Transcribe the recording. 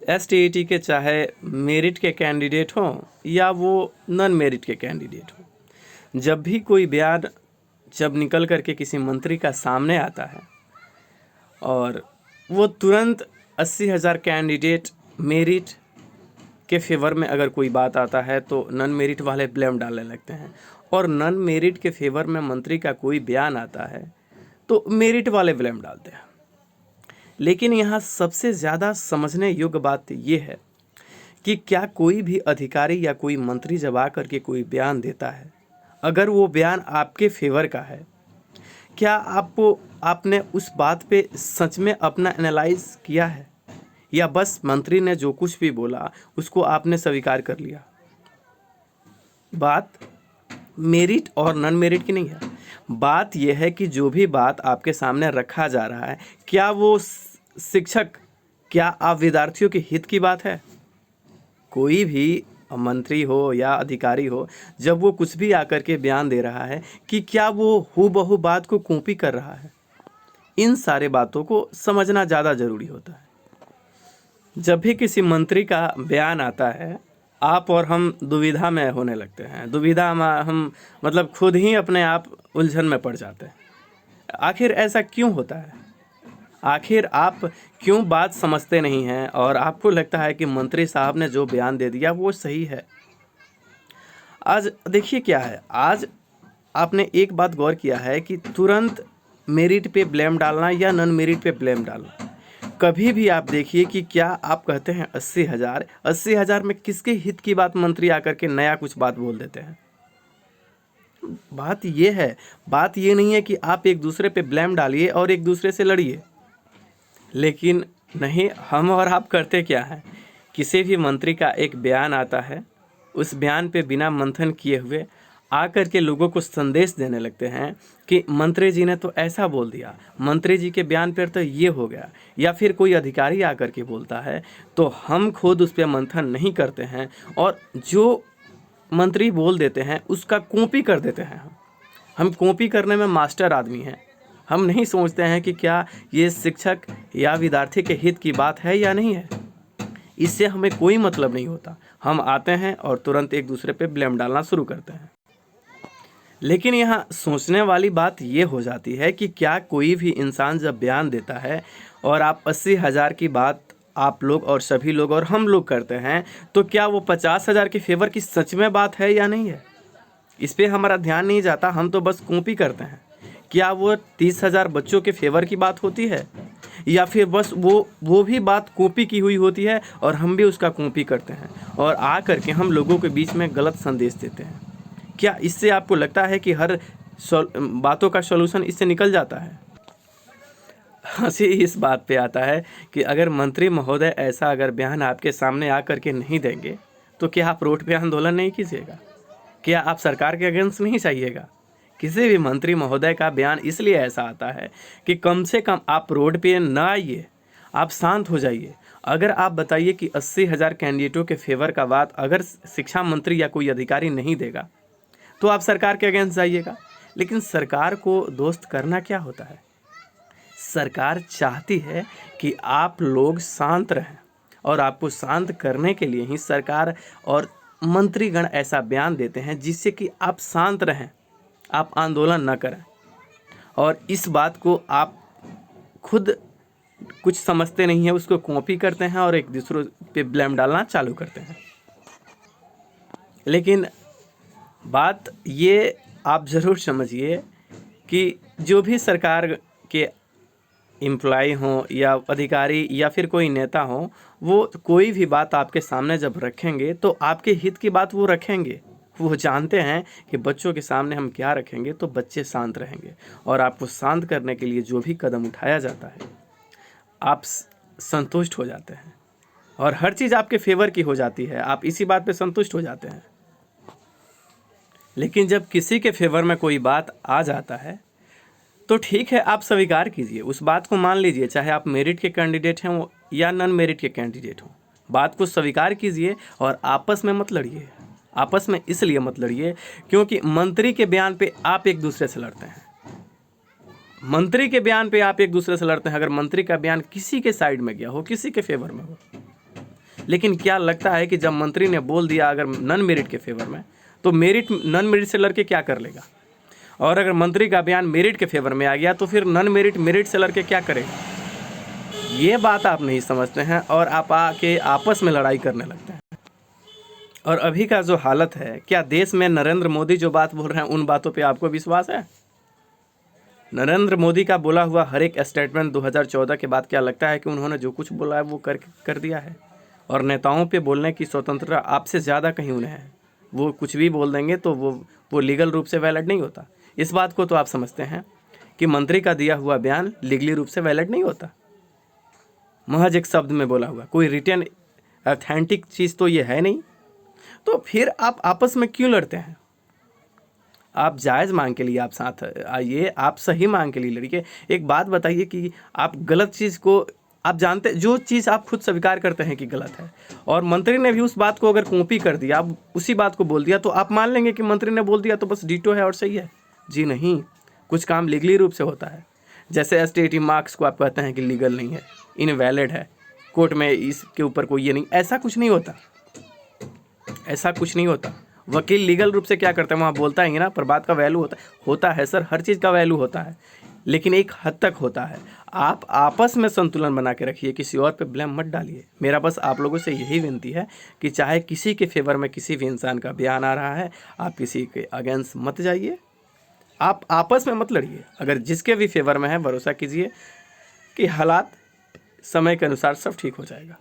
STET के चाहे merit के कैंडिडेट हों या वो नॉन मेरिट के कैंडिडेट हों, जब भी कोई बयान जब निकल करके किसी मंत्री का सामने आता है और वो तुरंत 80,000 कैंडिडेट मेरिट के फेवर में अगर कोई बात आता है तो नॉन मेरिट वाले ब्लेम डालने लगते हैं, और नॉन मेरिट के फेवर में मंत्री का कोई बयान आता है तो मेरिट वाले ब्लेम डालते हैं। लेकिन यहाँ सबसे ज़्यादा समझने योग्य बात ये है कि क्या कोई भी अधिकारी या कोई मंत्री जब आकर के कोई बयान देता है, अगर वो बयान आपके फेवर का है, क्या आपने उस बात पे सच में अपना एनालाइज किया है, या बस मंत्री ने जो कुछ भी बोला उसको आपने स्वीकार कर लिया? बात मेरिट और नॉन मेरिट की नहीं है। बात यह है कि जो भी बात आपके सामने रखा जा रहा है, क्या वो शिक्षक, क्या आप विद्यार्थियों के हित की बात है? कोई भी मंत्री हो या अधिकारी हो, जब वो कुछ भी आकर के बयान दे रहा है कि क्या वो हूबहू बात को कॉपी कर रहा है, इन सारे बातों को समझना ज़्यादा ज़रूरी होता है। जब भी किसी मंत्री का बयान आता है, आप और हम दुविधा में होने लगते हैं। दुविधा हम मतलब खुद ही अपने आप उलझन में पड़ जाते हैं। आखिर ऐसा क्यों होता है? आखिर आप क्यों बात समझते नहीं हैं और आपको लगता है कि मंत्री साहब ने जो बयान दे दिया वो सही है? आज देखिए क्या है, आज आपने एक बात गौर किया है कि तुरंत मेरिट पे ब्लेम डालना या नॉन मेरिट पे ब्लेम डालना, कभी भी आप देखिए कि क्या आप कहते हैं 80,000 में किसके हित की बात मंत्री आकर के नया कुछ बात बोल देते हैं? बात ये है, बात ये नहीं है कि आप एक दूसरे पे ब्लेम डालिए और एक दूसरे से लड़िए। लेकिन नहीं, हम और आप करते क्या हैं, किसी भी मंत्री का एक बयान आता है, उस बयान पे बिना मंथन किए हुए आकर के लोगों को संदेश देने लगते हैं कि मंत्री जी ने तो ऐसा बोल दिया, मंत्री जी के बयान पर तो ये हो गया। या फिर कोई अधिकारी आकर के बोलता है तो हम खुद उस पर मंथन नहीं करते हैं और जो मंत्री बोल देते हैं उसका कॉपी कर देते हैं। हम कॉपी करने में मास्टर आदमी हैं। हम नहीं सोचते हैं कि क्या ये शिक्षक या विद्यार्थी के हित की बात है या नहीं है। इससे हमें कोई मतलब नहीं होता। हम आते हैं और तुरंत एक दूसरे पे ब्लेम डालना शुरू करते हैं। लेकिन यहाँ सोचने वाली बात ये हो जाती है कि क्या कोई भी इंसान जब बयान देता है और आप 80,000 की बात आप लोग और सभी लोग और हम लोग करते हैं, तो क्या वो 50,000 के फेवर की सच में बात है या नहीं है? इस पर हमारा ध्यान नहीं जाता। हम तो बस कॉपी करते हैं। क्या वो 30,000 बच्चों के फेवर की बात होती है, या फिर बस वो भी बात कॉपी की हुई होती है और हम भी उसका कॉपी करते हैं और आ करके हम लोगों के बीच में गलत संदेश देते हैं? क्या इससे आपको लगता है कि हर बातों का सॉल्यूशन इससे निकल जाता है? हंसी इस बात पे आता है कि अगर मंत्री महोदय ऐसा अगर बयान आपके सामने आ करके नहीं देंगे तो क्या आप रोड पे आंदोलन नहीं कीजिएगा? क्या आप सरकार के अगेंस्ट नहीं चाहिएगा? किसी भी मंत्री महोदय का बयान इसलिए ऐसा आता है कि कम से कम आप रोड पे ना आइए, आप शांत हो जाइए। अगर आप बताइए कि 80,000 कैंडिडेटों के फेवर का बात अगर शिक्षा मंत्री या कोई अधिकारी नहीं देगा तो आप सरकार के अगेंस्ट जाइएगा। लेकिन सरकार को दोस्त करना क्या होता है? सरकार चाहती है कि आप लोग शांत रहें, और आपको शांत करने के लिए ही सरकार और मंत्रीगण ऐसा बयान देते हैं जिससे कि आप शांत रहें, आप आंदोलन न करें। और इस बात को आप खुद कुछ समझते नहीं है, उसको कॉपी करते हैं और एक दूसरे पे ब्लेम डालना चालू करते हैं। लेकिन बात ये आप ज़रूर समझिए कि जो भी सरकार के एम्प्लॉय हों या अधिकारी या फिर कोई नेता हों, वो कोई भी बात आपके सामने जब रखेंगे तो आपके हित की बात वो रखेंगे। वो जानते हैं कि बच्चों के सामने हम क्या रखेंगे तो बच्चे शांत रहेंगे, और आपको शांत करने के लिए जो भी कदम उठाया जाता है आप संतुष्ट हो जाते हैं और हर चीज़ आपके फेवर की हो जाती है। आप इसी बात पे संतुष्ट हो जाते हैं। लेकिन जब किसी के फेवर में कोई बात आ जाता है तो ठीक है, आप स्वीकार कीजिए, उस बात को मान लीजिए, चाहे आप मेरिट के कैंडिडेट हैं या नॉन मेरिट के कैंडिडेट हों। बात को स्वीकार कीजिए और आपस में मत लड़िए। आपस में इसलिए मत लड़िए क्योंकि मंत्री के बयान पे आप एक दूसरे से लड़ते हैं। मंत्री के बयान पे आप एक दूसरे से लड़ते हैं। अगर मंत्री का बयान किसी के साइड में गया हो, किसी के फेवर में हो, लेकिन क्या लगता है कि जब मंत्री ने बोल दिया अगर नॉन मेरिट के फेवर में, तो मेरिट नॉन मेरिट से लड़के क्या कर लेगा? और अगर मंत्री का बयान मेरिट के फेवर में आ गया तो फिर नॉन मेरिट मेरिट से लड़के क्या करेगा? ये बात आप नहीं समझते हैं और आप आके आपस में लड़ाई करने लगते हैं। और अभी का जो हालत है, क्या देश में नरेंद्र मोदी जो बात बोल रहे हैं उन बातों पे आपको विश्वास है? नरेंद्र मोदी का बोला हुआ हर एक स्टेटमेंट 2014 के बाद क्या लगता है कि उन्होंने जो कुछ बोला है वो कर दिया है? और नेताओं पे बोलने की स्वतंत्रता आपसे ज़्यादा कहीं उन्हें है। वो कुछ भी बोल देंगे तो वो लीगल रूप से वैलिड नहीं होता। इस बात को तो आप समझते हैं कि मंत्री का दिया हुआ बयान लीगली रूप से वैलिड नहीं होता। महज एक शब्द में बोला हुआ, कोई रिटर्न ऑथेंटिक चीज़ तो ये है नहीं। तो फिर आप आपस में क्यों लड़ते हैं? आप जायज़ मांग के लिए आप साथ आइए, आप सही मांग के लिए लड़िए। एक बात बताइए कि आप गलत चीज़ को आप जानते, जो चीज़ आप खुद स्वीकार करते हैं कि गलत है, और मंत्री ने भी उस बात को अगर कॉपी कर दिया, आप उसी बात को बोल दिया, तो आप मान लेंगे कि मंत्री ने बोल दिया तो बस डिटो है और सही है? जी नहीं, कुछ काम लीगली रूप से होता है। जैसे एसटीईटी मार्क्स को आप कहते हैं कि लीगल नहीं है, इनवैलिड है, कोर्ट में इसके ऊपर कोई ये नहीं, ऐसा कुछ नहीं होता, ऐसा कुछ नहीं होता। वकील लीगल रूप से क्या करते हैं वहाँ बोलता है ना, पर बात का वैल्यू होता है सर, हर चीज़ का वैल्यू होता है, लेकिन एक हद तक होता है। आप आपस में संतुलन बना के रखिए, किसी और पे ब्लेम मत डालिए। मेरा बस आप लोगों से यही विनती है कि चाहे किसी के फेवर में किसी भी इंसान का बयान आ रहा है, आप किसी के अगेंस्ट मत जाइए, आप आपस में मत लड़िए। अगर जिसके भी फेवर में है, भरोसा कीजिए कि हालात समय के अनुसार सब ठीक हो जाएगा।